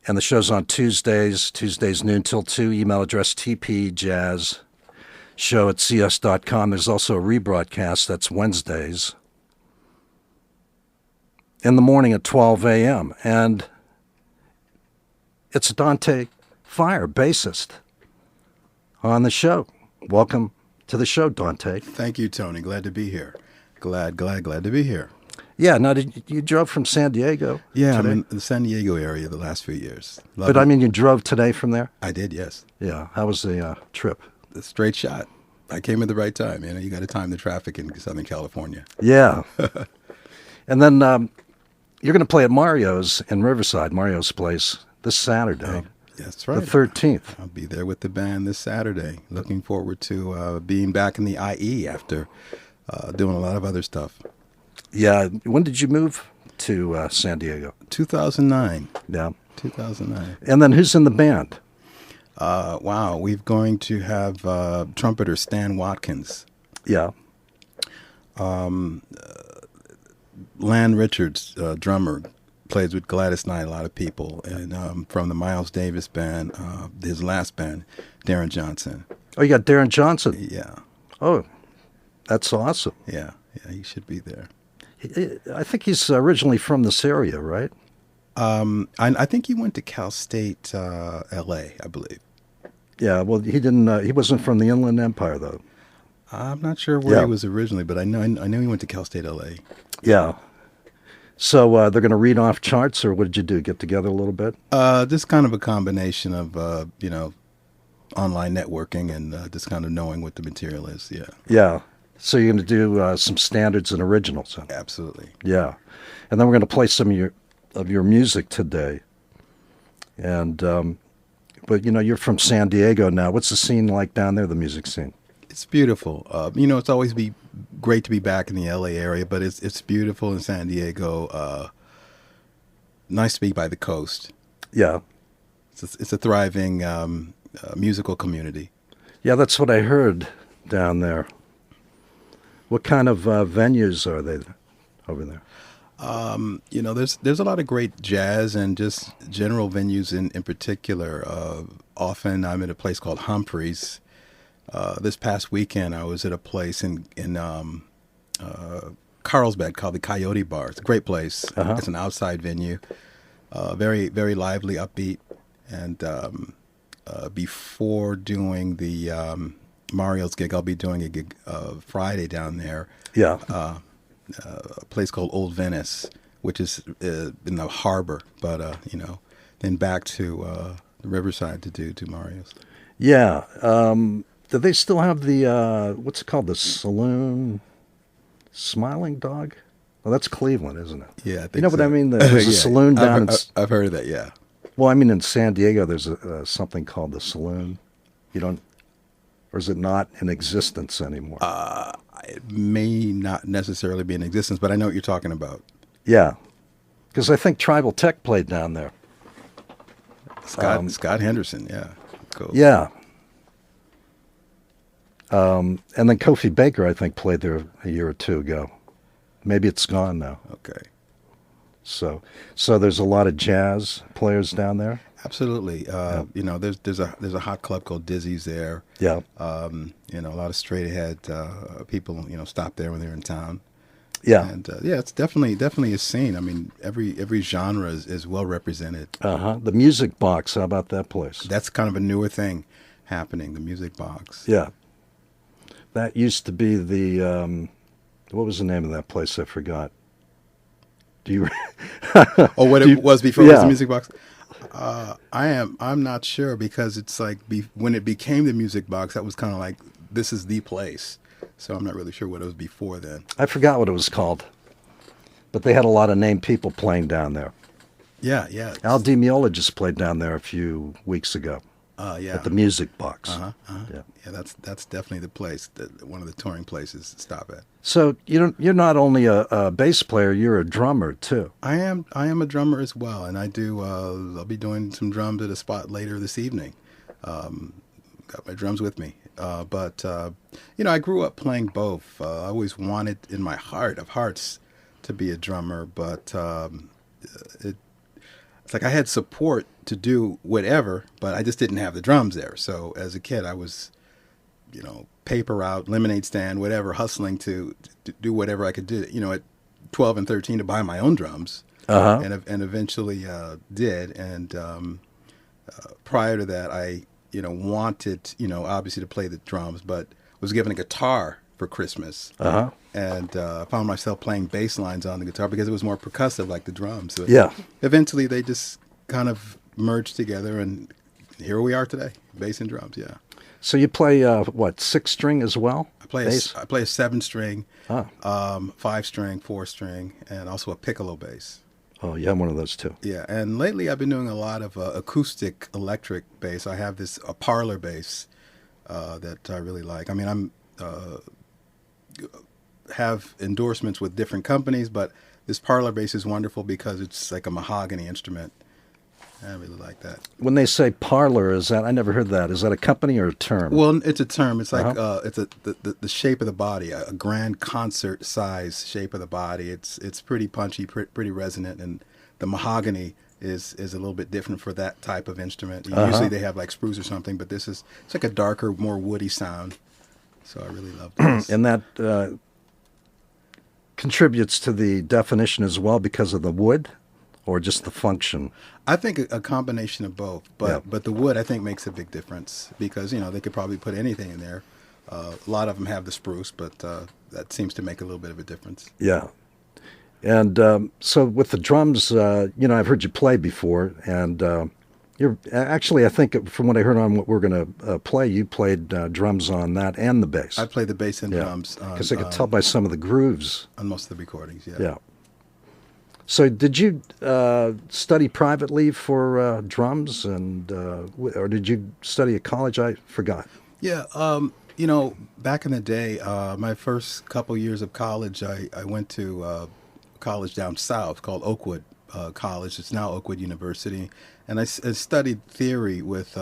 And the show's on Tuesdays noon till 2. Email address tpjazzshow@cs.com. There's also a rebroadcast. That's Wednesdays in the morning at 12 a.m. And it's Dante Fire, bassist, on the show. Welcome to the show, Dante. Thank you, Tony. Glad to be here. Glad to be here. Yeah, now you drove from San Diego? Yeah, today? I'm in the San Diego area the last few years. But I mean, you drove today from there? I did, yes. Yeah. How was the trip? A straight shot. I came at the right time. You got to time the traffic in Southern California. Yeah. And then you're going to play at Mario's in Riverside, Mario's place, this Saturday. That's right. The 13th. I'll be there with the band this Saturday. Looking forward to being back in the IE after doing a lot of other stuff. Yeah. When did you move to San Diego? 2009. Yeah. 2009. And then who's in the band? Wow. We're going to have trumpeter Stan Watkins. Yeah. Lan Richards, drummer, plays with Gladys Knight, a lot of people. And from the Miles Davis band, his last band, Darren Johnson. Oh, you got Darren Johnson. Yeah. Oh, that's awesome. Yeah, he should be there. I think he's originally from this area, right? I think he went to Cal State, L.A., I believe. Yeah, well, he didn't. He wasn't from the Inland Empire, though. I'm not sure where he was originally, but I know he went to Cal State, L.A. Yeah. So they're going to read off charts, or what did you do? Get together a little bit? Just kind of a combination of online networking and just kind of knowing what the material is. Yeah. Yeah. So you're going to do some standards and originals. Huh? Absolutely. Yeah. And then we're going to play some of your music today. And but you're from San Diego now. What's the scene like down there? The music scene? It's beautiful. It's always great to be back in the LA area, but it's beautiful in San Diego. Nice to be by the coast. Yeah. It's a thriving musical community. Yeah, that's what I heard down there. What kind of venues are they over there? There's a lot of great jazz and just general venues in particular. Often I'm at a place called Humphreys. This past weekend I was at a place in Carlsbad called the Coyote Bar. It's a great place. Uh-huh. It's an outside venue. Very, very lively, upbeat. And before doing the Mario's gig, I'll be doing a gig Friday down there. Yeah. A place called Old Venice, which is in the harbor, but then back to the Riverside to do Mario's. Yeah. Do they still have the what's it called? The saloon, Smiling Dog? Well, that's Cleveland, isn't it? Yeah, I think you know so. what I mean. There's a saloon down. I've heard of that. Yeah. Well, I mean, in San Diego, there's something called the saloon. You don't, or is it not in existence anymore? It may not necessarily be in existence, but I know what you're talking about. Yeah, because I think Tribal Tech played down there. Scott Henderson, yeah. Cool. Yeah. And then Kofi Baker, I think, played there a year or two ago. Maybe it's gone now. Okay. So there's a lot of jazz players down there. Absolutely. There's a hot club called Dizzy's there. Yeah. A lot of straight ahead people stop there when they're in town. Yeah. And it's definitely a scene. I mean, every genre is well represented. The Music Box. How about that place? That's kind of a newer thing happening. The Music Box. Yeah. That used to be the what was the name of that place? I forgot. Do you? It was before it was the Music Box. I'm not sure because it's like when it became the Music Box, that was kind of like this is the place. So I'm not really sure what it was before then. I forgot what it was called, but they had a lot of named people playing down there. Yeah. Al Di Meola just played down there a few weeks ago. At the Music Box. Yeah, that's definitely the place, one of the touring places to stop at. So you're not only a bass player, you're a drummer too. I am a drummer as well, and I do. I'll be doing some drums at a spot later this evening. Got my drums with me, but I grew up playing both. I always wanted, in my heart of hearts, to be a drummer, but it's like I had support to do whatever, but I just didn't have the drums there. So as a kid, I was, paper route, lemonade stand, whatever, hustling to do whatever I could do. At 12 and 13 to buy my own drums, and eventually did. And prior to that, I wanted obviously to play the drums, but was given a guitar for Christmas, and found myself playing bass lines on the guitar because it was more percussive like the drums. So eventually they just kind of merged together, and here we are today, bass and drums. Yeah. So you play 6-string as well? I play a 7-string, 5-string, 4-string, and also a piccolo bass. Oh, you have one of those too. Yeah, and lately I've been doing a lot of acoustic electric bass. I have a parlor bass that I really like. I mean, I'm have endorsements with different companies, but this parlor bass is wonderful because it's like a mahogany instrument. I really like that. When they say parlor, I never heard that. Is that a company or a term? Well, it's a term. It's like it's the shape of the body, a grand concert size shape of the body. It's pretty punchy, pretty resonant, and the mahogany is a little bit different for that type of instrument. Usually they have like spruce or something, but it's like a darker, more woody sound. So I really love this. And that contributes to the definition as well because of the wood, or just the function? I think a combination of both, but the wood I think makes a big difference because they could probably put anything in there. A lot of them have the spruce, but that seems to make a little bit of a difference. Yeah, and so with the drums, I've heard you play before, and you're actually, I think from what I heard on what we're going to play, you played drums on that and the bass. I played the bass and drums because I could tell by some of the grooves on most of the recordings. Yeah. So did you study privately for drums, or did you study at college? I forgot. Yeah, back in the day, my first couple years of college, I went to college down south called Oakwood College. It's now Oakwood University. And I studied theory with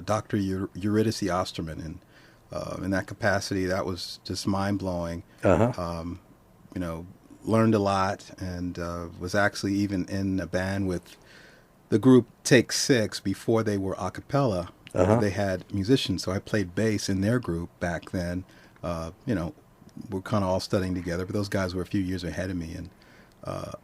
Dr. Eurydice Osterman. And in that capacity, that was just mind-blowing. Learned a lot, and was actually even in a band with the group Take Six before they were a cappella. They had musicians, so I played bass in their group back then. We're kind of all studying together, but those guys were a few years ahead of me. And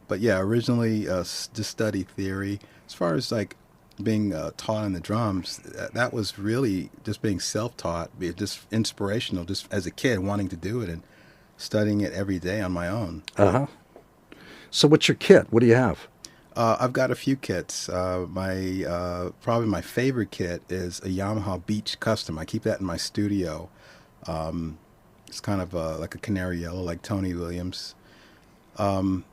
but yeah, originally just studied theory. As far as like being taught on the drums, that was really just being self-taught, just inspirational, just as a kid wanting to do it and studying it every day on my own. So what's your kit? What do you have? I've got a few kits. Probably my favorite kit is a Yamaha Beach Custom. I keep that in my studio. It's kind of like a canary yellow, like Tony Williams. And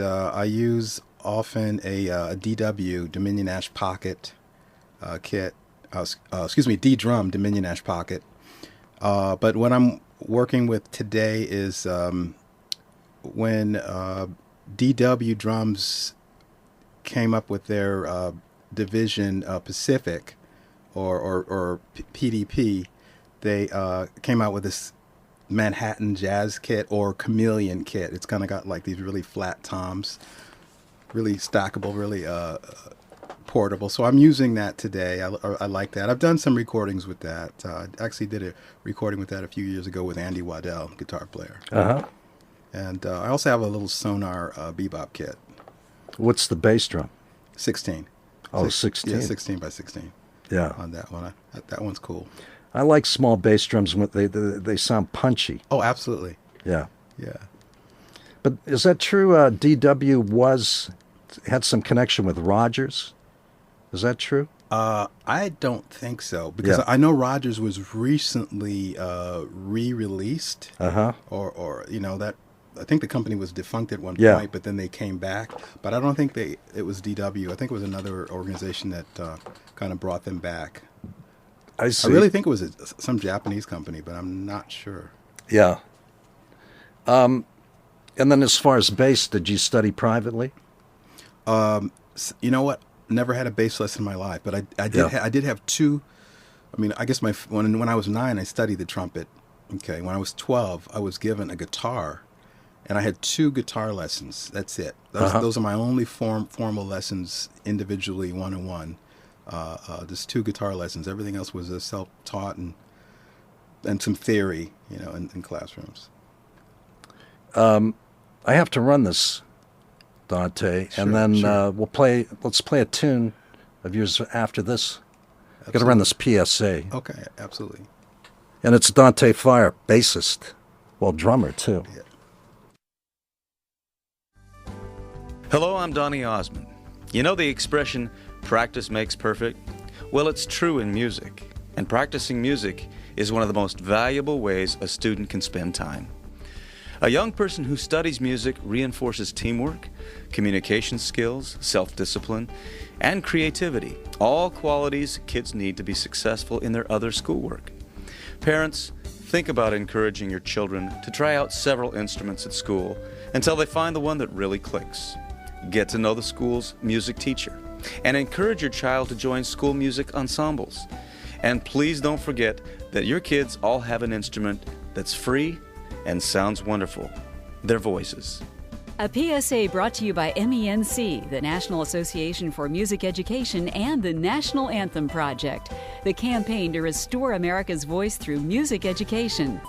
I use often a DW Dominion Ash Pocket kit. D-Drum Dominion Ash Pocket. But what I'm working with today is when DW Drums came up with their division Pacific or PDP, they came out with this Manhattan Jazz kit or Chameleon kit. It's kind of got like these really flat toms, really stackable, really portable. So I'm using that today. I like that. I've done some recordings with that. I actually did a recording with that a few years ago with Andy Waddell, guitar player. And I also have a little Sonar bebop kit. What's the bass drum? 16. Oh, 16. Yeah, 16 by 16. Yeah. On that one. That one's cool. I like small bass drums when they sound punchy. Oh, absolutely. Yeah. Yeah. But is that true? DW had some connection with Rogers. Is that true? I don't think so, because I know Rogers was recently re-released, or that I think the company was defunct at one point, but then they came back. But I don't think it was DW. I think it was another organization that kind of brought them back. I see. I really think it was some Japanese company, but I'm not sure. Yeah. And then as far as bass, did you study privately? You know what? Never had a bass lesson in my life, but I did have two. I mean, I guess when I was 9, I studied the trumpet. Okay, when I was 12, I was given a guitar, and I had 2 guitar lessons. That's it. Those are my only formal lessons individually, one-on-one. Just 2 guitar lessons. Everything else was self-taught and some theory, in classrooms. I have to run this, Dante, and then sure. Let's play a tune of yours after this. I've got to Absolutely. run this PSA. Okay, absolutely. And it's Dante Fire, bassist, well, drummer too. Yeah. Hello, I'm Donny Osmond. You know the expression, practice makes perfect? Well, it's true in music, and practicing music is one of the most valuable ways a student can spend time. A young person who studies music reinforces teamwork, communication skills, self-discipline, and creativity, all qualities kids need to be successful in their other schoolwork. Parents, think about encouraging your children to try out several instruments at school until they find the one that really clicks. Get to know the school's music teacher, and encourage your child to join school music ensembles. And please don't forget that your kids all have an instrument that's free and sounds wonderful, their voices. A PSA brought to you by MENC, the National Association for Music Education, and the National Anthem Project, the campaign to restore America's voice through music education.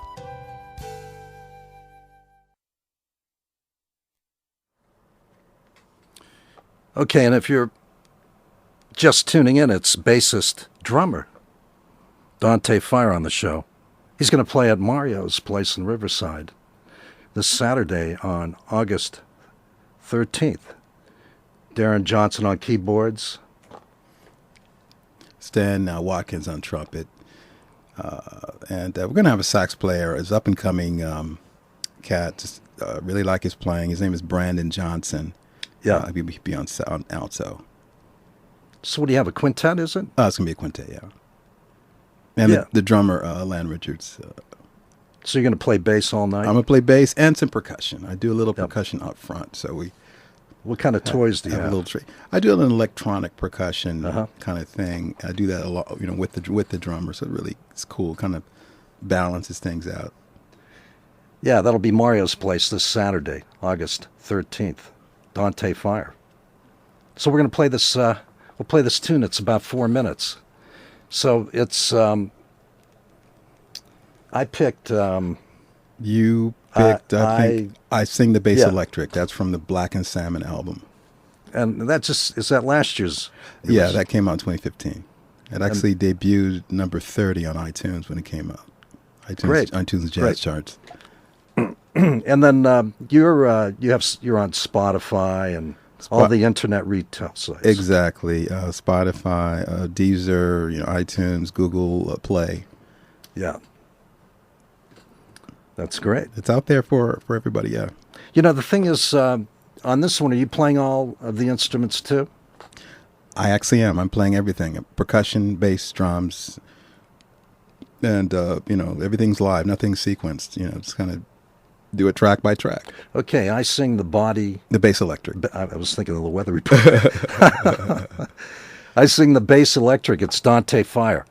Okay, and if you're just tuning in, it's bassist drummer Dante Fire on the show. He's going to play at Mario's place in Riverside this Saturday on August 13th. Darren Johnson on keyboards. Stan Watkins on trumpet. And we're going to have a sax player, his up-and-coming cat. Really like his playing. His name is Brandon Johnson. Yeah. He'll be on alto. So what do you have, a quintet, is it? It's going to be a quintet, yeah. And Yeah. the drummer, Lan Richards. So you're going to play bass all night? I'm going to play bass and some percussion. I do a little percussion up front, so we What kind of toys do you have a have? little trick. I do an electronic percussion Uh-huh. kind of thing. I do that a lot, with the drummer, so it's cool. Kind of balances things out. Yeah, that'll be Mario's place this Saturday, August 13th. Dante Fire. So we're going to play this, we'll play this tune. It's about 4 minutes. So it's, I picked, You picked, I think, I Sing the Bass yeah. Electric. That's from the Black and Salmon album. and is that last year's? Yeah, that came out in 2015. It actually debuted number 30 on iTunes when it came out. Great. iTunes Jazz Great. charts. And then you're on Spotify and all the internet retail sites. Exactly. Spotify, Deezer, iTunes, Google Play. Yeah. That's great. It's out there for everybody, yeah. The thing is, on this one, are you playing all of the instruments too? I actually am. I'm playing everything. Percussion, bass, drums, and, everything's live. Nothing's sequenced. Just kind of do it track by track. Okay, I sing the body. The bass electric. I was thinking of the weather report. I sing the bass electric. It's Dante Fire.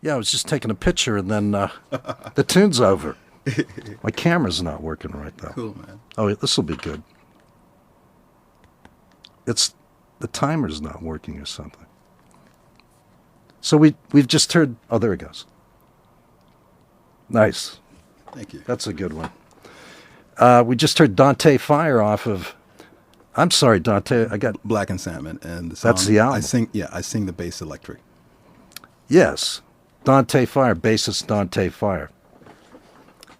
Yeah, I was just taking a picture, and then the tune's over. My camera's not working right, though. Cool, man. Oh, this will be good. It's the timer's not working or something. So we've just heard. Oh, there it goes. Nice. Thank you. That's a good one. We just heard Dante Fire off of. I'm sorry, Dante. I got. Black and Salmon, and the song, That's the album. I sing the bass electric. Yes, Dante Fire, bassist Dante Fire.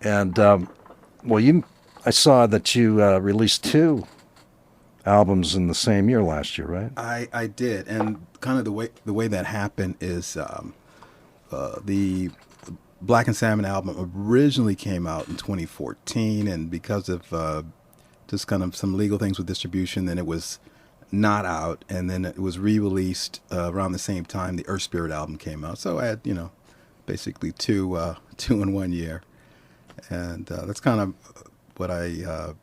And I saw that you released 2 albums in the same year last year, right? I did, and kind of the way that happened is the Black and Salmon album originally came out in 2014, and because of just kind of some legal things with distribution, then it was not out, and then it was re-released around the same time the Earth Spirit album came out. So I had, basically two in 1 year, and that's kind of what I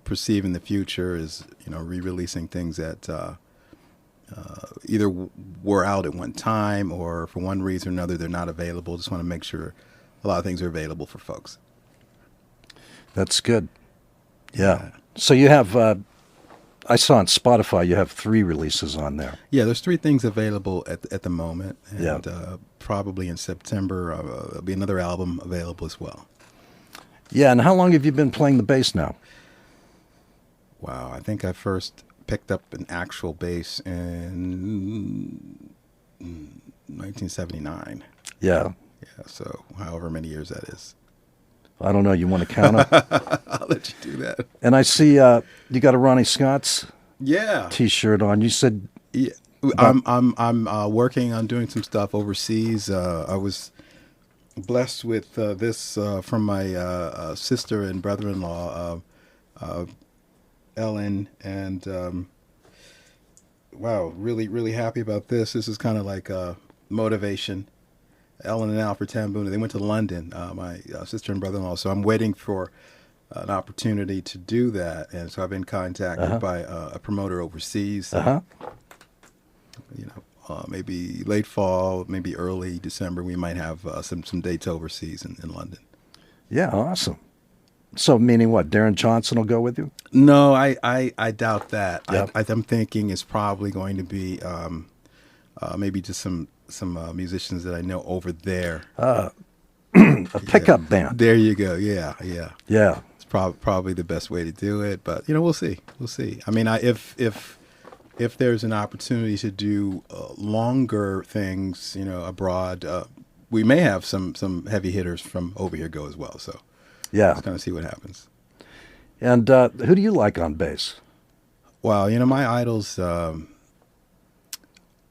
perceive in the future is, re-releasing things that either were out at one time or for one reason or another they're not available. Just want to make sure a lot of things are available for folks. That's good. Yeah. So you have, I saw on Spotify, you have 3 releases on there. Yeah, there's 3 things available at the moment, and Yeah. Probably in September there'll be another album available as well. Yeah, and how long have you been playing the bass now? Wow, I think I first picked up an actual bass in 1979. Yeah. Yeah, so however many years that is. I don't know. You want to count them? I'll let you do that. And I see you got a Ronnie Scott's Yeah. T-shirt on. You said Yeah. I'm working on doing some stuff overseas. I was blessed with this from my sister and brother-in-law, Ellen, and wow, really happy about this. This is kind of like motivation. Ellen and Alfred Tambouna, they went to London, my sister and brother-in-law, so I'm waiting for an opportunity to do that, and so I've been contacted by a promoter overseas. Maybe late fall, maybe early December, we might have some dates overseas in London. Yeah, awesome. So meaning what? Darren Johnson will go with you? No, I doubt that. Yep. I'm thinking it's probably going to be maybe just some musicians that I know over there. A pickup band. There you go. Yeah, yeah. Yeah. It's probably the best way to do it. But we'll see. We'll see. I mean, if there's an opportunity to do longer things, abroad, we may have some heavy hitters from over here go as well. So Yeah. let's kind of see what happens. And who do you like on bass? Well, my idols,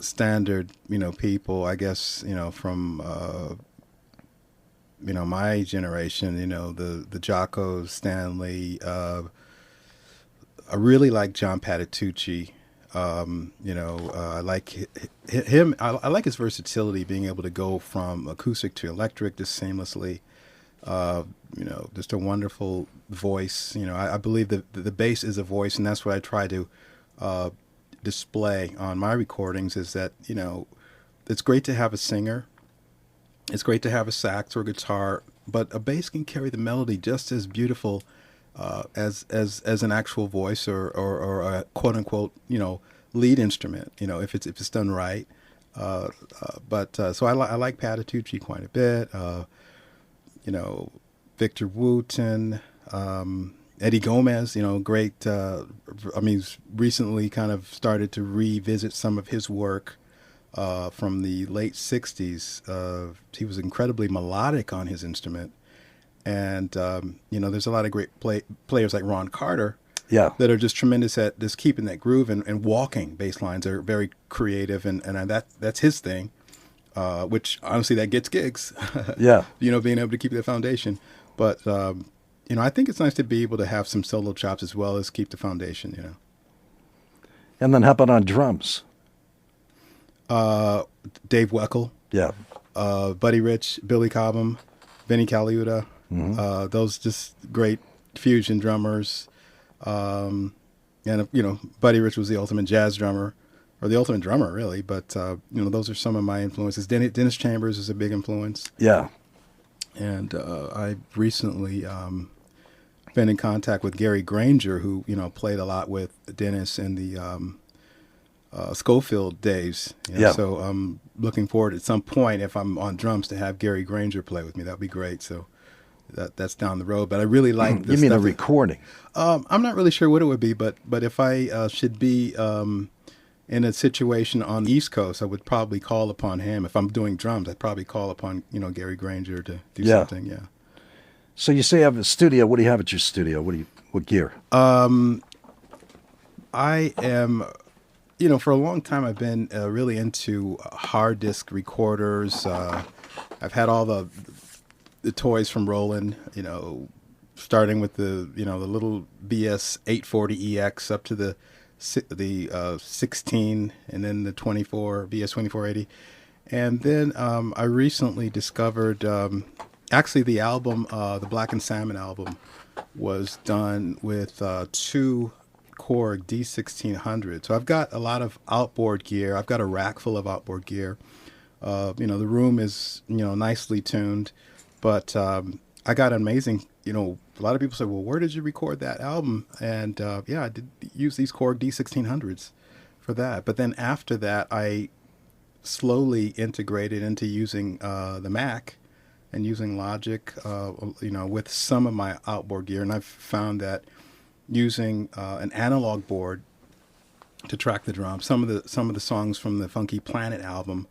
standard, people, I guess, from, my generation, the Jaccos, Stanley. I really like John Patitucci. I like him. I like his versatility, being able to go from acoustic to electric just seamlessly. Just a wonderful voice. I believe that the bass is a voice, and that's what I try to display on my recordings, is that, it's great to have a singer. It's great to have a sax or guitar, but a bass can carry the melody just as beautiful as an actual voice or a quote unquote, lead instrument, if it's done right. So I like Patitucci quite a bit. Victor Wooten, Eddie Gomez, great. He's recently kind of started to revisit some of his work from the late 60s. He was incredibly melodic on his instrument. And, there's a lot of great players like Ron Carter that are just tremendous at just keeping that groove and walking bass lines. Are very creative, and that's his thing, which honestly that gets gigs. Yeah. Being able to keep that foundation. But, I think it's nice to be able to have some solo chops as well as keep the foundation, And then how about on drums? Dave Weckl. Yeah. Buddy Rich, Billy Cobham, Vinny Caliuta. Mm-hmm. Those just great fusion drummers. And, Buddy Rich was the ultimate jazz drummer, or the ultimate drummer, really. But, those are some of my influences. Dennis Chambers is a big influence. Yeah. And I recently been in contact with Gary Granger, who, played a lot with Dennis in the Schofield days. Yeah. So I'm looking forward at some point, if I'm on drums, to have Gary Granger play with me. That would be great. So that's down the road. But I really like You mean a recording? I'm not really sure what it would be, but if I should be in a situation on the East Coast, I would probably call upon him. If I'm doing drums, I'd probably call upon, Gary Granger to do something. Yeah. So you say you have a studio. What do you have at your studio? What gear? I am, for a long time I've been really into hard disk recorders. I've had all the toys from Roland, starting with the little BS 840EX up to the 16, and then the 24 BS 2480, and then I recently discovered actually the album, the Black and Salmon album, was done with 2 Korg D1600. So I've got a lot of outboard gear. I've got a rack full of outboard gear. The room is nicely tuned, but I got an amazing, a lot of people say, well, where did you record that album? And I did use these Korg D1600s for that. But then after that, I slowly integrated into using the Mac and using Logic, with some of my outboard gear. And I've found that using an analog board to track the drums, some of the songs from the Funky Planet album,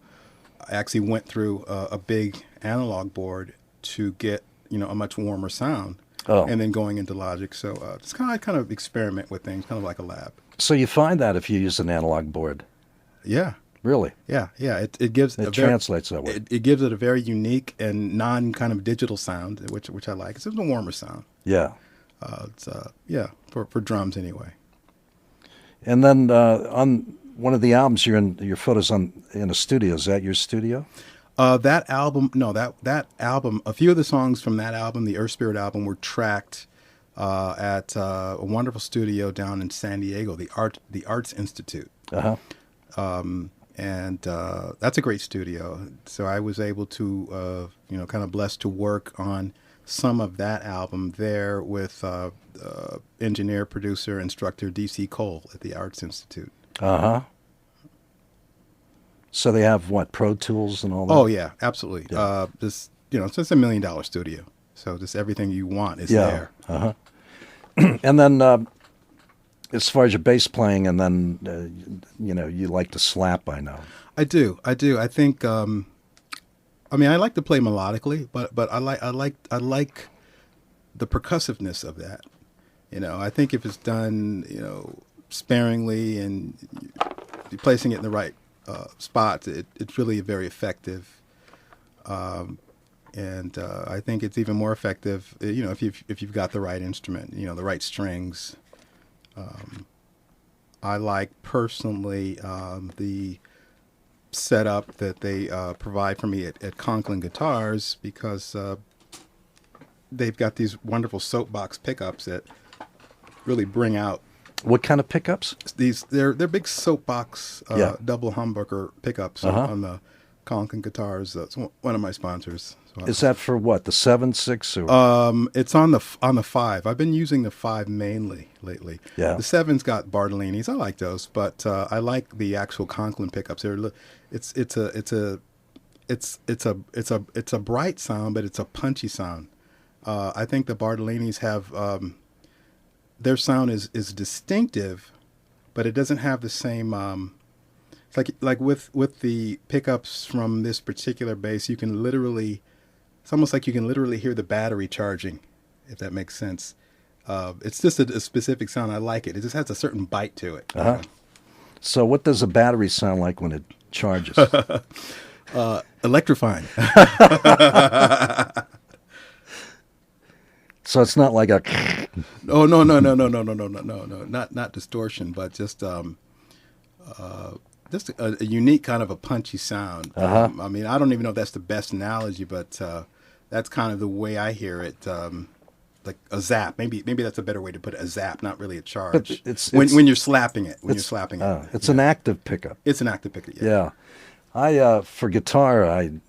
I actually went through a big analog board to get a much warmer sound. Oh. And then going into Logic. So just kind of experiment with things, kind of like a lab. So you find that if you use an analog board? Yeah. Really? Yeah. It gives translates that way. It gives it a very unique and non kind of digital sound, which I like. It's a warmer sound. Yeah. For drums anyway. And then on one of the albums, your photos in a studio. Is that your studio? That album, that album, a few of the songs from that album, the Earth Spirit album, were tracked at a wonderful studio down in San Diego, the Arts Institute. Uh-huh. And that's a great studio. So I was able to, kind of blessed to work on some of that album there with engineer, producer, instructor D.C. Cole at the Arts Institute. Uh-huh. So they have, what, Pro Tools and all that? Oh, yeah, absolutely. Yeah. It's just $1 million studio. So just everything you want is Yeah. there. Uh-huh. And then as far as your bass playing, and then, you like to slap, I know. I do. I think, I like to play melodically, but I like the percussiveness of that. I think if it's done, sparingly and you're placing it in the right spots, it's really very effective. And I think it's even more effective, if you've got the right instrument, the right strings. I like personally the setup that they provide for me at Conklin Guitars, because they've got these wonderful soapbox pickups that really bring out. What kind of pickups? They're big soapbox Yeah. double humbucker pickups Uh-huh. on the Conklin Guitars. That's one of my sponsors. So Is that for what, the 7.6 or? it's on the 5. I've been using the 5 mainly lately. Yeah. The 7's got Bartolini's. I like those, but I like the actual Conklin pickups. It's a bright sound, but it's a punchy sound. I think the Bartolini's have their sound is distinctive, but it doesn't have the same. It's like with the pickups from this particular bass, you can literally. It's almost like you can literally hear the battery charging, if that makes sense. It's just a specific sound. I like it. It just has a certain bite to it. Uh-huh. So what does a battery sound like when it charges? Electrifying. So it's not like a... Oh no, not distortion, but just a unique kind of a punchy sound. Uh-huh. I don't even know if that's the best analogy, but that's kind of the way I hear it. Like a zap. Maybe that's a better way to put it. A zap, not really a charge. But when you're slapping it. It's an active pickup. It's an active pickup. Yeah. I for guitar, I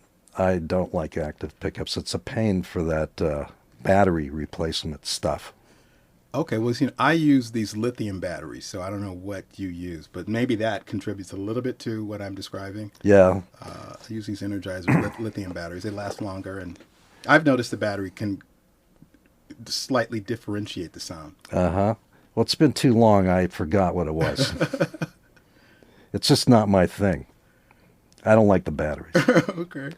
don't like active pickups. It's a pain for that battery replacement stuff. Okay, well, I use these lithium batteries, so I don't know what you use, but maybe that contributes a little bit to what I'm describing. Yeah. I use these Energizer lithium batteries. They last longer, and I've noticed the battery can slightly differentiate the sound. Uh-huh. Well, it's been too long, I forgot what it was. It's just not my thing. I don't like the batteries. Okay.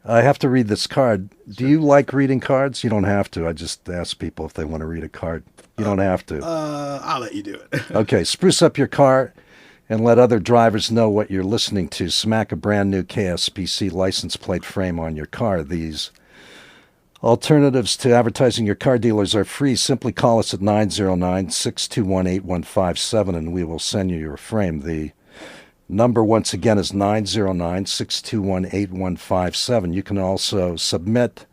I have to read this card. Do you like reading cards? You don't have to. I just ask people if they want to read a card. You don't have to. I'll let you do it. Okay, spruce up your car and let other drivers know what you're listening to. Smack a brand new KSPC license plate frame on your car. These alternatives to advertising your car dealers are free. Simply call us at 909-621-8157 and we will send you your frame. The number, once again, is 909-621-8157. You can also submit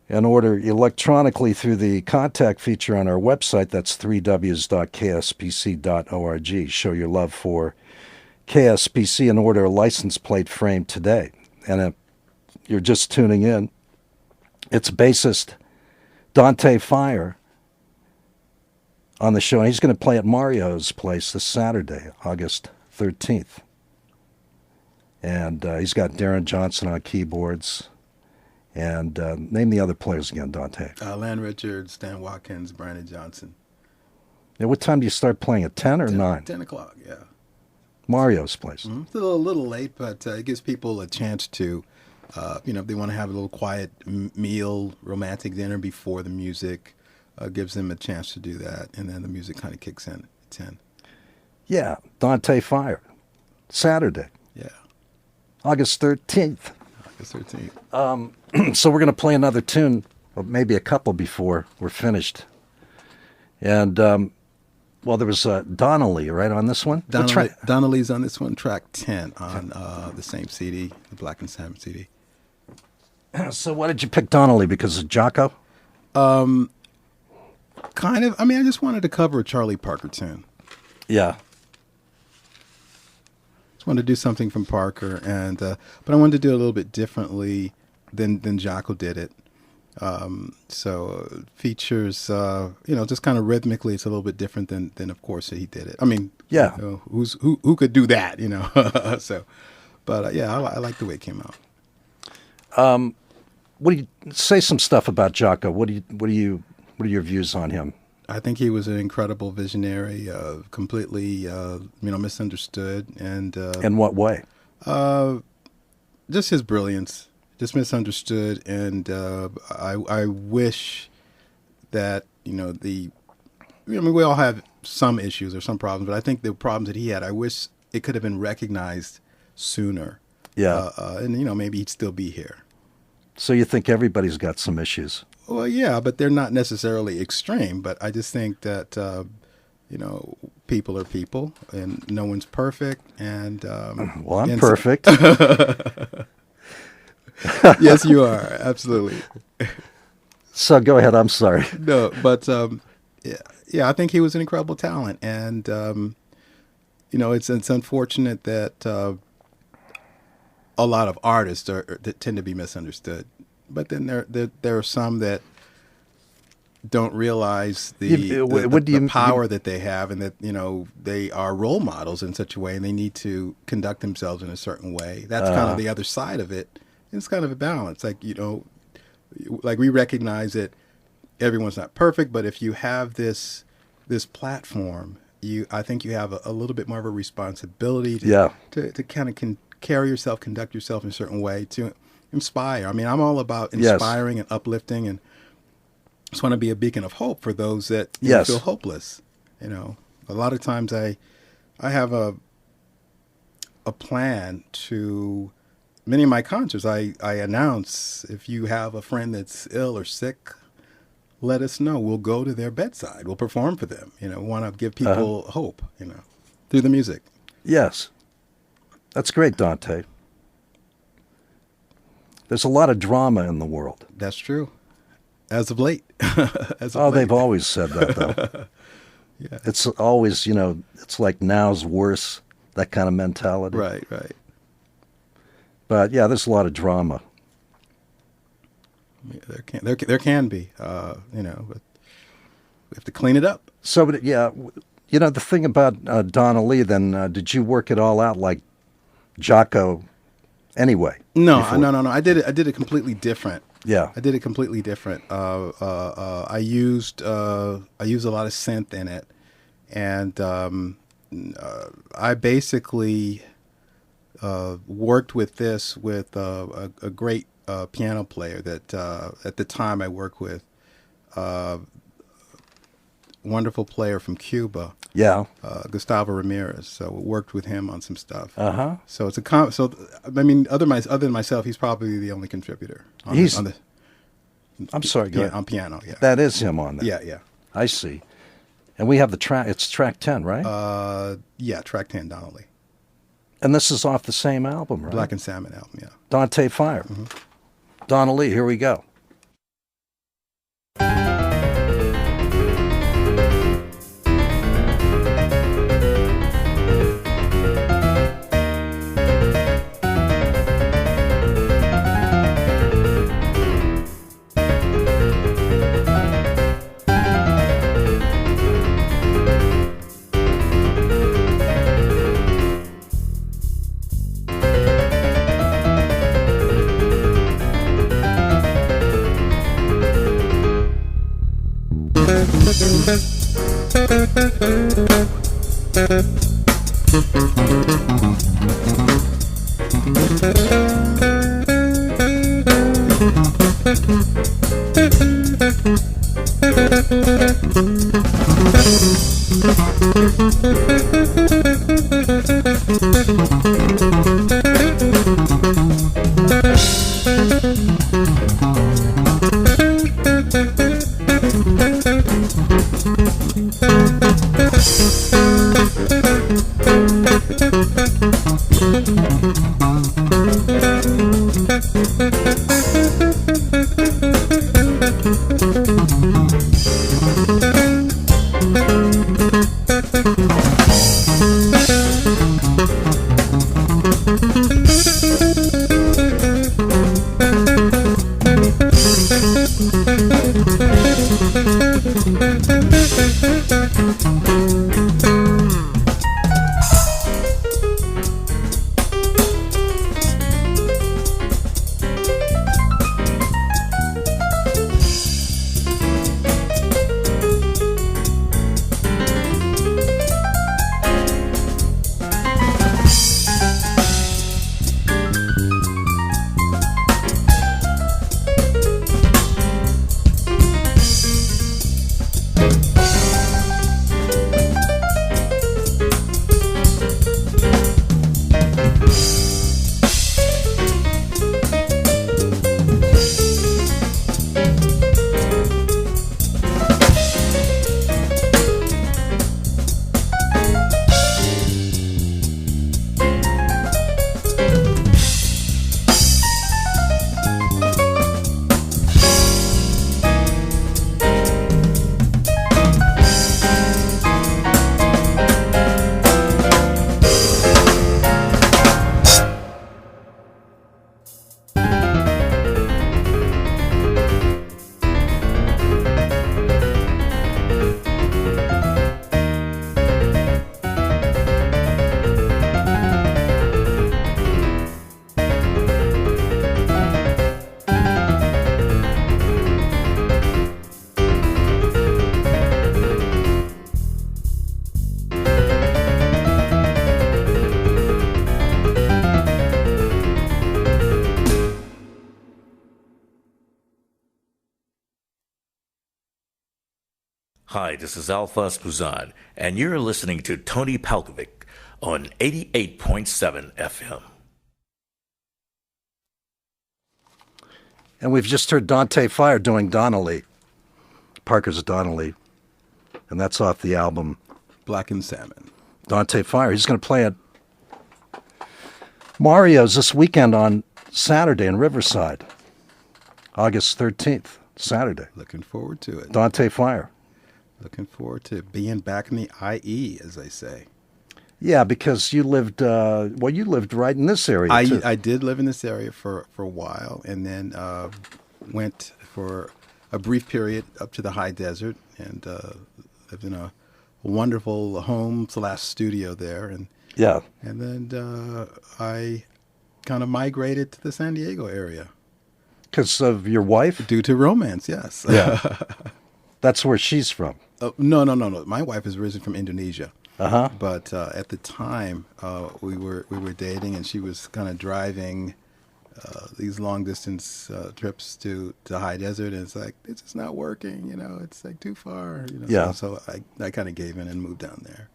an order electronically through the contact feature on our website. That's 3ws.kspc.org. Show your love for KSPC and order a license plate frame today. And if you're just tuning in, it's bassist Dante Fire on the show. And he's going to play at Mario's place this Saturday, August 13th. And he's got Darren Johnson on keyboards. And name the other players again, Dante. Lan Richards, Dan Watkins, Brandon Johnson. Now, what time do you start playing? At 10 or 9? 10 o'clock, yeah. Mario's place. Mm-hmm. It's a little late, but it gives people a chance to, if they want to have a little quiet meal, romantic dinner before the music, gives them a chance to do that. And then the music kind of kicks in at 10. Yeah, Dante Fire. Saturday. Yeah. August 13th. August 13th. So we're going to play another tune, or maybe a couple before we're finished. And, well, there was Donnelly, right, on this one? Donnelly's on this one, track 10 on the same CD, the Black and Salmon CD. So why did you pick Donnelly? Because of Jocko? Kind of. I just wanted to cover a Charlie Parker tune. Yeah. Just wanted to do something from Parker, and but I wanted to do it a little bit differently than Jocko did it. So features, just kind of rhythmically, it's a little bit different than of course he did it. I mean, Yeah. who could do that, So, but yeah, I like the way it came out. What do you say? Some stuff about Jocko. What are your views on him? I think he was an incredible visionary, completely, misunderstood, and In what way? just his brilliance, just misunderstood, and I wish that we all have some issues or some problems, but I think the problems that he had, I wish it could have been recognized sooner. Yeah. And maybe he'd still be here. So you think everybody's got some issues? Well, yeah, but they're not necessarily extreme. But I just think that people are people, and no one's perfect. And Well, I'm and perfect. Yes, you are, absolutely. So go ahead. I'm sorry. No, but yeah, I think he was an incredible talent, and it's unfortunate that a lot of artists that tend to be misunderstood. But then there are some that don't realize the power that they have, and that they are role models in such a way, and they need to conduct themselves in a certain way. That's kind of the other side of it. And it's kind of a balance, like we recognize that everyone's not perfect, but if you have this platform, I think you have a little bit more of a responsibility to kind of carry yourself, conduct yourself in a certain way to inspire. I mean, I'm all about inspiring and uplifting, and just want to be a beacon of hope for those that feel hopeless. A lot of times I have a plan to many of my concerts. I announce, if you have a friend that's ill or sick, let us know. We'll go to their bedside. We'll perform for them. Want to give people hope, through the music. Yes. That's great, Dante. There's a lot of drama in the world. That's true. As of late. They've always said that, though. Yeah. It's always, it's like now's worse, that kind of mentality. Right. But yeah, there's a lot of drama. Yeah, there can be, but we have to clean it up. So, yeah, the thing about Donna Lee, then, did you work it all out like Jocko anyway? No. I did it completely different. Yeah. I did it completely different. I used a lot of synth in it, and I basically worked with a great piano player that at the time I worked with, wonderful player from Cuba. Yeah. Gustavo Ramirez. So I worked with him on some stuff. So it's other than myself, he's probably the only contributor on the I'm sorry, go ahead. On piano, yeah. That is him on there. Yeah. I see. And we have the track, it's track 10, right? Yeah, track 10, Donnelly. And this is off the same album, right? Black and Salmon album, yeah. Dante Fire. Mm-hmm. Donna Lee, here we go. Hi, this is Alphonse Buzan, and you're listening to Tony Palkovic on 88.7 FM. And we've just heard Dante Fire doing Donnelly, Parker's Donnelly, and that's off the album Black and Salmon. Dante Fire. He's going to play at Mario's this weekend on Saturday in Riverside, August 13th, Saturday. Looking forward to it. Dante Fire. Looking forward to being back in the IE, as they say. Yeah, because you lived, you lived right in this area, too. I did live in this area for a while, and then went for a brief period up to the high desert, and lived in a wonderful home/studio there. And Yeah. And then I kind of migrated to the San Diego area. Because of your wife? Due to romance, yes. Yeah. That's where she's from. No. My wife is originally from Indonesia. Uh-huh. But at the time, we were dating, and she was kind of driving these long distance trips to high desert, and it's like, it's just not working, it's like too far, Yeah. So I kind of gave in and moved down there.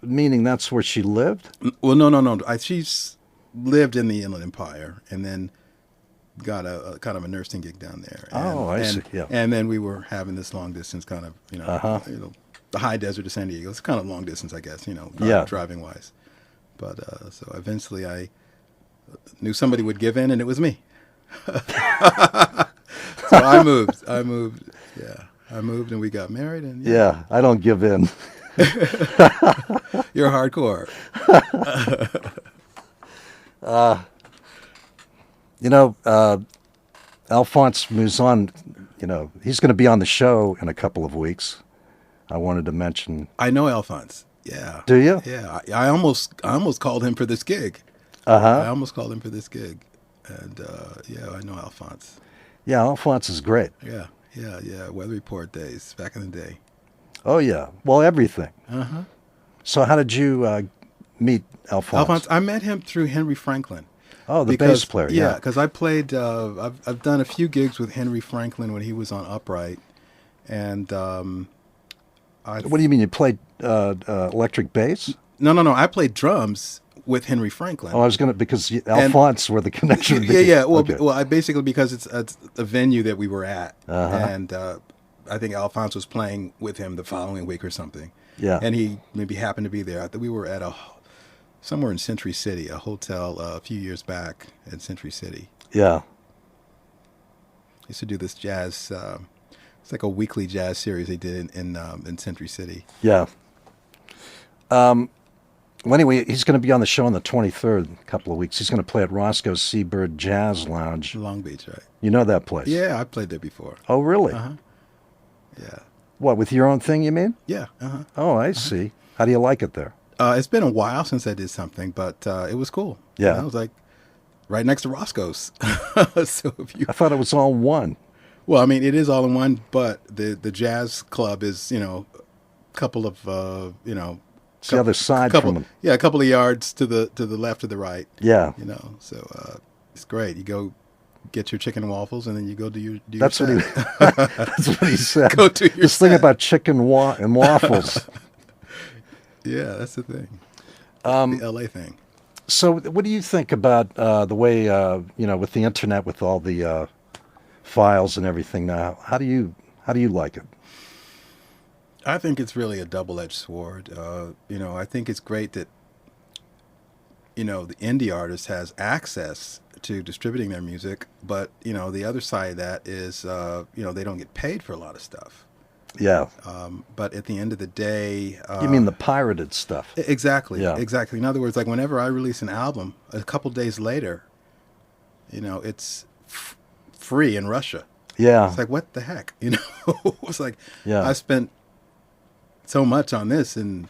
Meaning that's where she lived? Well, no. She's lived in the Inland Empire, and then got a kind of a nursing gig down there. I see. Yeah. And then we were having this long distance kind of, Uh-huh. The high desert to San Diego. It's kind of long distance, I guess, Yeah. driving wise. But so eventually I knew somebody would give in, and it was me. So I moved. Yeah. I moved, and we got married. And Yeah, I don't give in. You're hardcore. Alphonse Mouzon, he's going to be on the show in a couple of weeks. I wanted to mention. I know Alphonse. Yeah. Do you? Yeah. I almost called him for this gig. Uh-huh. I almost called him for this gig. And I know Alphonse. Yeah, Alphonse is great. Yeah. Weather Report days back in the day. Oh, yeah. Well, everything. Uh-huh. So how did you meet Alphonse? I met him through Henry Franklin. Oh, the bass player. Yeah, because I played. I've done a few gigs with Henry Franklin when he was on Upright, and What do you mean? You played electric bass? No. I played drums with Henry Franklin. Oh, I was because Alphonse were the connection. Yeah. Well, Okay. I basically, because it's a venue that we were at, Uh-huh. and I think Alphonse was playing with him the following week or something. Yeah. And he maybe happened to be there. I think we were at somewhere in Century City, a hotel a few years back in Century City. Yeah. Used to do this jazz. It's like a weekly jazz series they did in Century City. Yeah. Well, anyway, he's going to be on the show on the 23rd, a couple of weeks. He's going to play at Roscoe's Seabird Jazz Lounge. Long Beach, right? You know that place? Yeah, I played there before. Oh, really? Uh-huh. Yeah. What, with your own thing, you mean? Yeah. Uh-huh. Oh, I see. How do you like it there? It's been a while since I did something, but it was cool. Yeah. I was like right next to Roscoe's. So if you, I thought it was all one. well, I mean, it is all in one, but the jazz club is, a couple of, It's the other side from them. Yeah, a couple of yards to the left or the right. Yeah. So it's great. You go get your chicken and waffles, and then you go do your That's what set. that's what he said. Go do your This thing set. about chicken and waffles. Yeah, that's the thing. The LA thing. So what do you think about the way, with the internet, with all the files and everything now? How do you like it? I think it's really a double-edged sword. I think it's great that, the indie artist has access to distributing their music, but, the other side of that is, they don't get paid for a lot of stuff. Yeah. But at the end of the day... You mean the pirated stuff? Exactly. Yeah. Exactly. In other words, like whenever I release an album, a couple days later, it's free in Russia. Yeah. It's like, what the heck? It's like, Yeah. I spent so much on this, and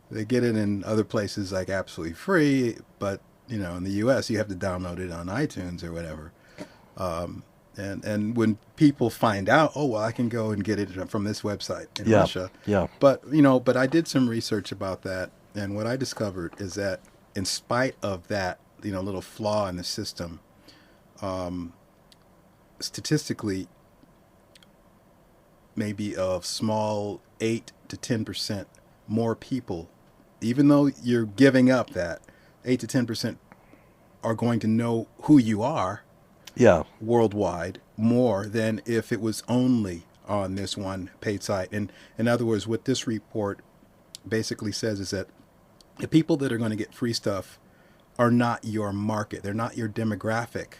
they get it in other places like absolutely free, but in the U.S. you have to download it on iTunes or whatever. And when people find out, oh well, I can go and get it from this website in Yeah. Russia. Yeah. But but I did some research about that, and what I discovered is that in spite of that little flaw in the system, statistically, maybe a small 8 to 10% more people, even though you're giving up that 8 to 10% are going to know who you are Yeah. worldwide more than if it was only on this one paid site. And in other words, what this report basically says is that the people that are going to get free stuff are not your market. They're not your demographic.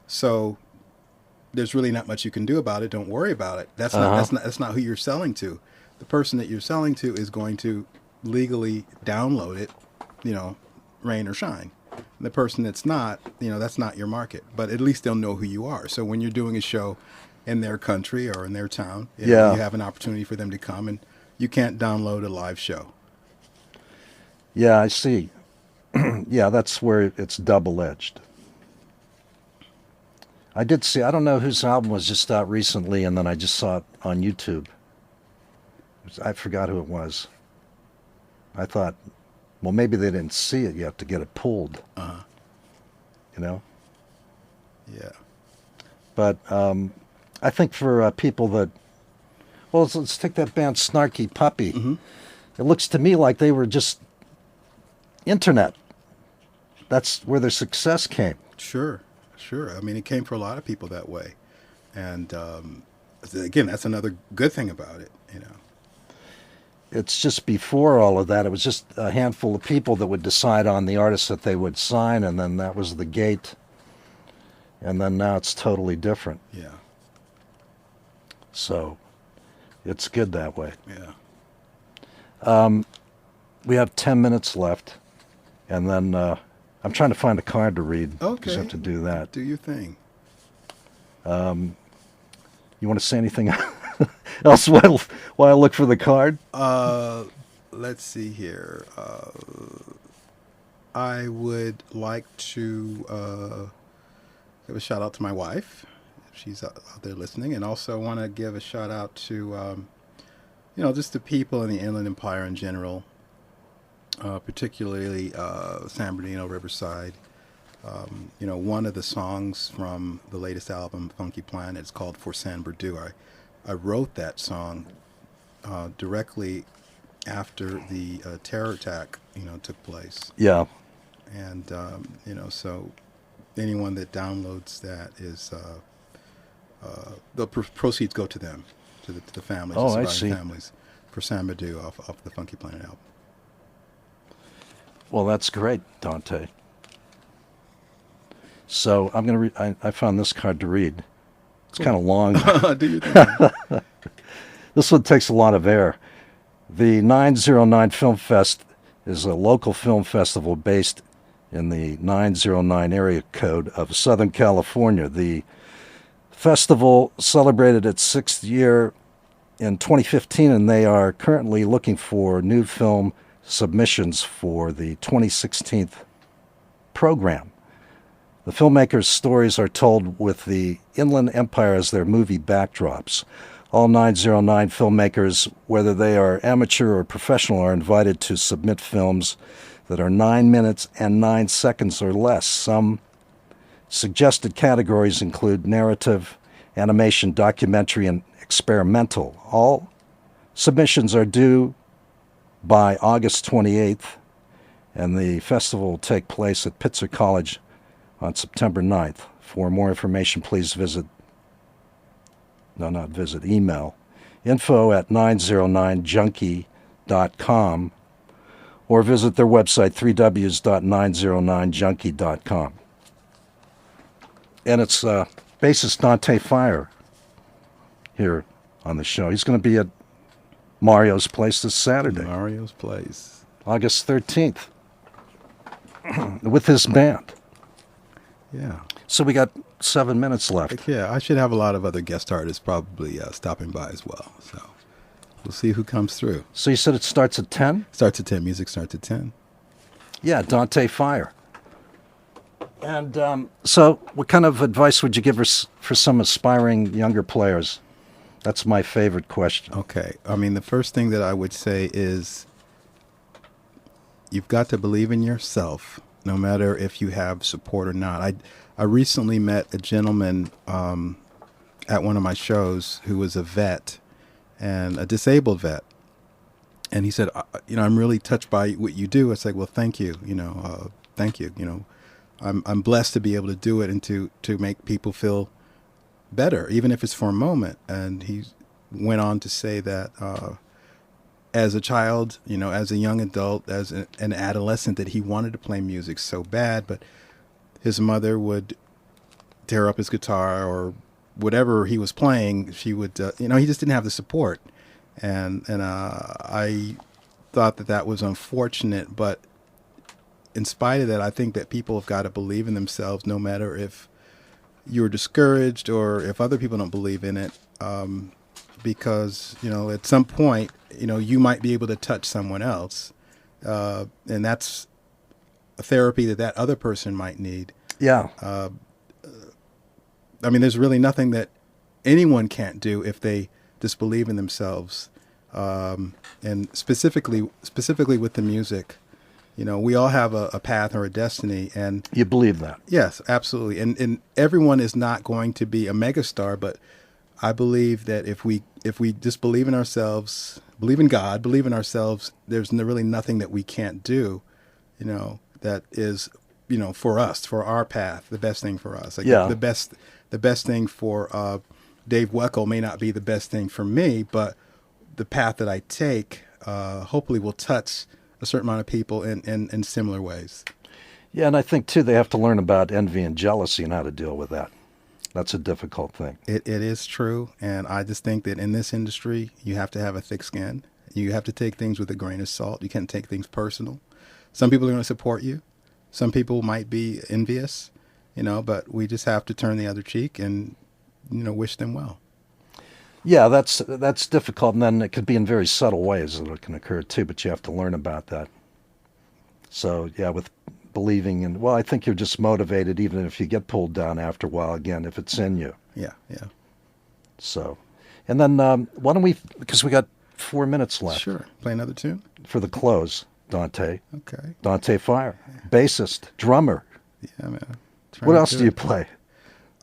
So there's really not much you can do about it. Don't worry about it. That's not who you're selling to. The person that you're selling to is going to legally download it, rain or shine. The person that's not, that's not your market. But at least they'll know who you are. So when you're doing a show in their country or in their town, you have an opportunity for them to come, and you can't download a live show. Yeah, I see. Yeah, that's where it's double-edged. I did see, I don't know whose album was just out recently, and then I just saw it on YouTube. I forgot who it was. I thought, well, maybe they didn't see it yet to get it pulled. Uh-huh. Yeah. But I think for people that, well, let's take that band Snarky Puppy. Mm-hmm. It looks to me like they were just internet. That's where their success came. Sure. I mean, it came for a lot of people that way. And again, that's another good thing about it, It's just before all of that, it was just a handful of people that would decide on the artists that they would sign, and then that was the gate. And then now it's totally different. Yeah. So it's good that way. Yeah. We have 10 minutes left, and then I'm trying to find a card to read. Okay. Just have to do that. Do your thing. You want to say anything else while I look for the card? Let's see here. I would like to give a shout out to my wife, if she's out there listening, and also want to give a shout out to, just the people in the Inland Empire in general, particularly San Bernardino, Riverside. One of the songs from the latest album, Funky Planet, is called For San Bernardino. I wrote that song directly after the terror attack, took place. Yeah. And, so anyone that downloads that is, the proceeds go to them, to the families, Oh, the I surviving see. families, for San Bernardino off the Funky Planet album. Well, that's great, Dante. So I'm going to read. I found this card to read. It's kind of long. Do you think? This one takes a lot of air. The 909 Film Fest is a local film festival based in the 909 area code of Southern California. The festival celebrated its 6th year in 2015, and they are currently looking for new film submissions for the 2016 program. The filmmakers' stories are told with the Inland Empire as their movie backdrops. All 909 filmmakers, whether they are amateur or professional, are invited to submit films that are 9 minutes and 9 seconds or less. Some suggested categories include narrative, animation, documentary, and experimental. All submissions are due by August 28th, and the festival will take place at Pitzer College on September 9th. For more information, please email info@909junkie.com or visit their website, 3ws.909junkie.com. And it's bassist Dante Fire here on the show. He's going to be at Mario's Place this Saturday, Mario's Place, August 13th, with his band. Yeah. So we got 7 minutes left. Yeah, I should have a lot of other guest artists probably stopping by as well. So we'll see who comes through. So you said it starts at 10? Starts at 10. Music starts at 10. Yeah, Dante Fire. And so what kind of advice would you give us for some aspiring younger players? That's my favorite question. Okay. I mean, the first thing that I would say is you've got to believe in yourself, no matter if you have support or not. I recently met a gentleman at one of my shows who was a vet, and a disabled vet. And he said, I'm really touched by what you do. It's like, well, thank you. Thank you. I'm blessed to be able to do it and to make people feel better, even if it's for a moment. And he went on to say that as a child, as a young adult, as an adolescent, that he wanted to play music so bad, but his mother would tear up his guitar or whatever he was playing. She would, he just didn't have the support. And I thought that was unfortunate, but in spite of that, I think that people have got to believe in themselves, no matter if you're discouraged or if other people don't believe in it, because at some point, you might be able to touch someone else, and that's a therapy that other person might need. Yeah. There's really nothing that anyone can't do if they just believe in themselves, and specifically with the music, we all have a path or a destiny, and You believe that? yes, absolutely. And everyone is not going to be a megastar, but I believe that if we just believe in ourselves, believe in God, believe in ourselves, there's really nothing that we can't do, that is, for us, for our path, the best thing for us. Like Yeah. the best thing for Dave Weckl may not be the best thing for me, but the path that I take hopefully will touch a certain amount of people in similar ways. Yeah, and I think, too, they have to learn about envy and jealousy and how to deal with that. That's a difficult thing. It is true, and I just think that in this industry, you have to have a thick skin. You have to take things with a grain of salt. You can't take things personal. Some people are going to support you. Some people might be envious, but we just have to turn the other cheek and, wish them well. Yeah, that's difficult, and then it could be in very subtle ways that it can occur, too, but you have to learn about that. So, yeah, with believing in, I think you're just motivated even if you get pulled down after a while, again, if it's in you. Yeah. So, and then why don't we, because we got 4 minutes left. Sure. Play another tune? For the close, Dante. Okay. Dante Fire, bassist, drummer. Yeah, man. What else do you play?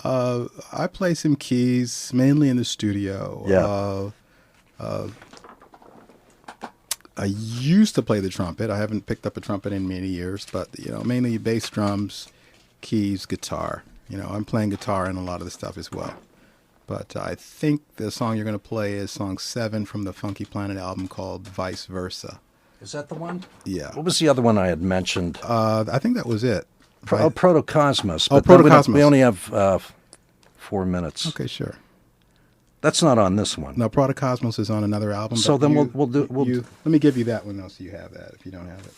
I play some keys, mainly in the studio. Yeah. I used to play the trumpet. I haven't picked up a trumpet in many years, but mainly bass, drums, keys, guitar. I'm playing guitar in a lot of the stuff as well. But I think the song you're going to play is song 7 from the Funky Planet album called Vice Versa. Is that the one? Yeah. What was the other one I had mentioned? I think that was it. Protocosmos. Oh, But then Protocosmos. we only have 4 minutes. Okay, sure. That's not on this one. No, Protocosmos is on another album. So but then we'll do. let me give you that one, though, so you have that if you don't have it.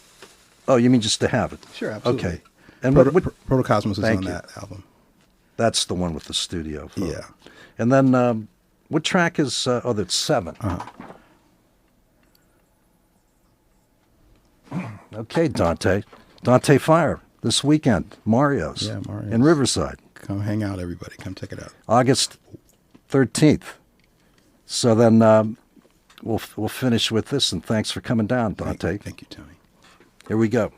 Oh, you mean just to have it? Sure, absolutely. Okay. And Protocosmos is Thank on you. that album. That's the one with the studio photo. Yeah. And then what track is? That's 7. Okay, Dante Fire this weekend. Mario's. Yeah, Mario's. In Riverside. Come hang out, everybody. Come check it out. August 13th. So then we'll finish with this, and thanks for coming down, Dante. Thank you, Tony. Here we go.